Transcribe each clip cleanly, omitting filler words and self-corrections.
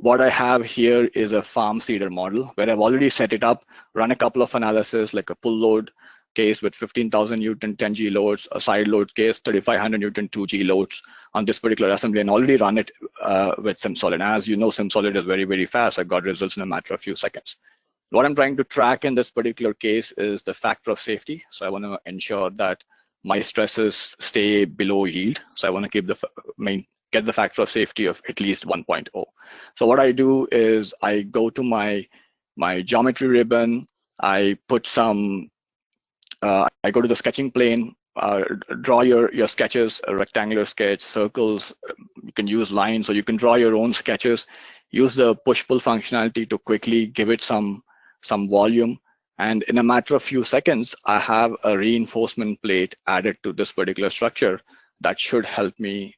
what I have here is a farm seeder model where I've already set it up, run a couple of analysis like a pull load case with 15,000 Newton 10G loads, a side load case 3,500 Newton 2G loads on this particular assembly, and already run it with SimSolid. As you know, SimSolid is very, very fast. I got results in a matter of few seconds. What I'm trying to track in this particular case is the factor of safety. So I want to ensure that my stresses stay below yield. So I want to keep get the factor of safety of at least 1.0. So what I do is I go to my geometry ribbon, I put some, I go to the sketching plane, draw your sketches, a rectangular sketch, circles, you can use lines, or you can draw your own sketches, use the push-pull functionality to quickly give it some volume. And in a matter of few seconds, I have a reinforcement plate added to this particular structure that should help me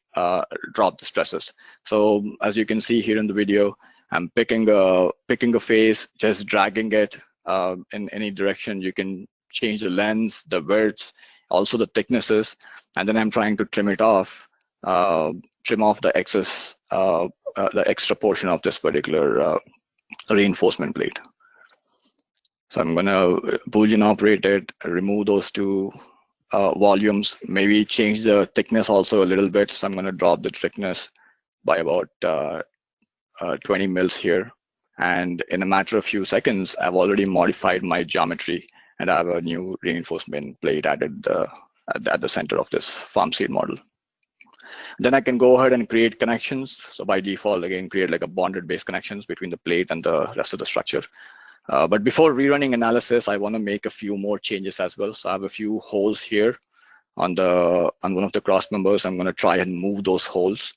drop the stresses. So as you can see here in the video, I'm picking a face, just dragging it in any direction. You can change the length, the width, also the thicknesses, and then I'm trying to trim it off, trim off the excess, the extra portion of this particular reinforcement plate. So I'm gonna Boolean operate it, remove those two volumes, maybe change the thickness also a little bit. So I'm gonna drop the thickness by about 20 mils here. And in a matter of few seconds, I've already modified my geometry and I have a new reinforcement plate added at the center of this farm seed model. Then I can go ahead and create connections. So by default, again, create like a bonded base connections between the plate and the rest of the structure. But before rerunning analysis, I want to make a few more changes as well. So I have a few holes here on one of the cross members. I'm going to try and move those holes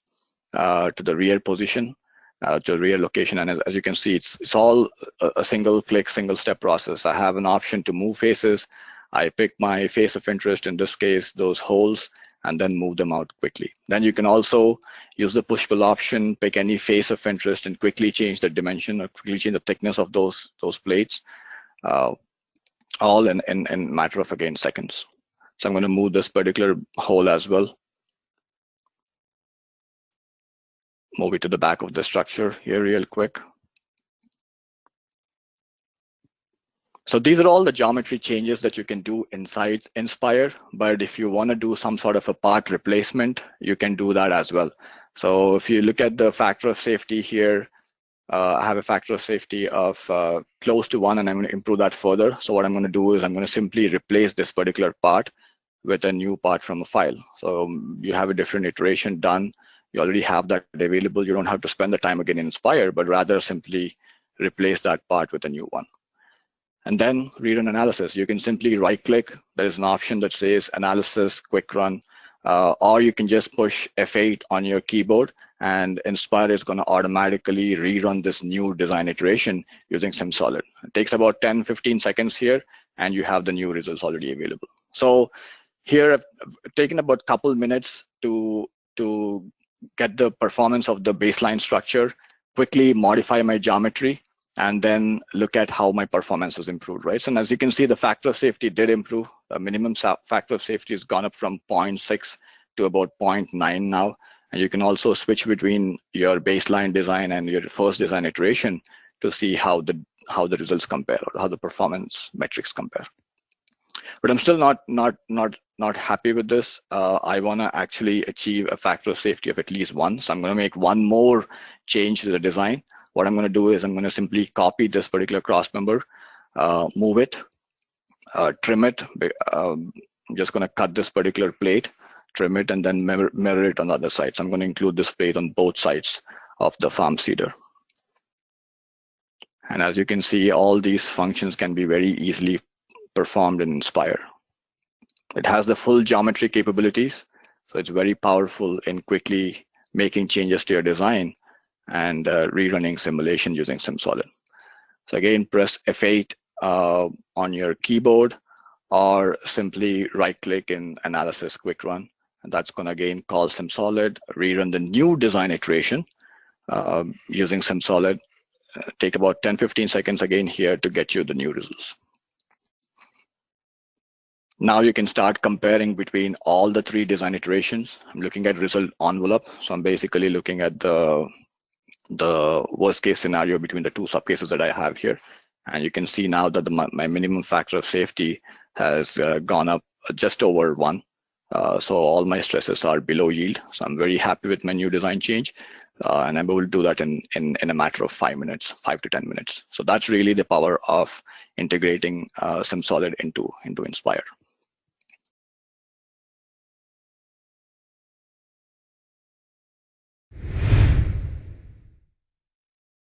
to the rear position, to the rear location. And as you can see, it's all a single click, single step process. I have an option to move faces. I pick my face of interest, in this case, those holes, and then move them out quickly. Then you can also use the push-pull option, pick any face of interest and quickly change the dimension or quickly change the thickness of those plates, all in a matter of, again, seconds. So I'm going to move this particular hole as well. Move it to the back of the structure here real quick. So these are all the geometry changes that you can do inside Inspire, but if you want to do some sort of a part replacement, you can do that as well. So if you look at the factor of safety here, I have a factor of safety of close to 1, and I'm going to improve that further. So what I'm going to do is I'm going to simply replace this particular part with a new part from a file. So you have a different iteration done. You already have that available. You don't have to spend the time again in Inspire, but rather simply replace that part with a new one. And then rerun analysis. You can simply right click. There's an option that says analysis, quick run, or you can just push F8 on your keyboard and Inspire is going to automatically rerun this new design iteration using SimSolid. It takes about 10-15 seconds here and you have the new results already available. So here I've taken about a couple minutes to get the performance of the baseline structure, quickly modify my geometry, and then look at how my performance has improved, right? So and as you can see, the factor of safety did improve. The minimum factor of safety has gone up from 0.6 to about 0.9 now. And you can also switch between your baseline design and your first design iteration to see how the results compare or how the performance metrics compare. But I'm still not happy with this. I want to actually achieve a factor of safety of at least 1. So I'm going to make one more change to the design. What I'm going to do is I'm going to simply copy this particular cross member, move it, trim it. I'm just going to cut this particular plate, trim it, and then mirror it on the other side. So I'm going to include this plate on both sides of the farm seeder. And as you can see, all these functions can be very easily performed in Inspire. It has the full geometry capabilities, so it's very powerful in quickly making changes to your design and rerunning simulation using SimSolid. So again, press F8 on your keyboard or simply right-click in Analysis Quick Run. And that's going to again call SimSolid, rerun the new design iteration using SimSolid. Take about 10-15 seconds again here to get you the new results. Now you can start comparing between all the 3 design iterations. I'm looking at result envelope. So I'm basically looking at the the worst case scenario between the two subcases that I have here. And you can see now that my minimum factor of safety has gone up just over 1. So all my stresses are below yield. So I'm very happy with my new design change. And I'm able to do that in a matter of 5 minutes, 5 to 10 minutes. So that's really the power of integrating SimSolid into Inspire.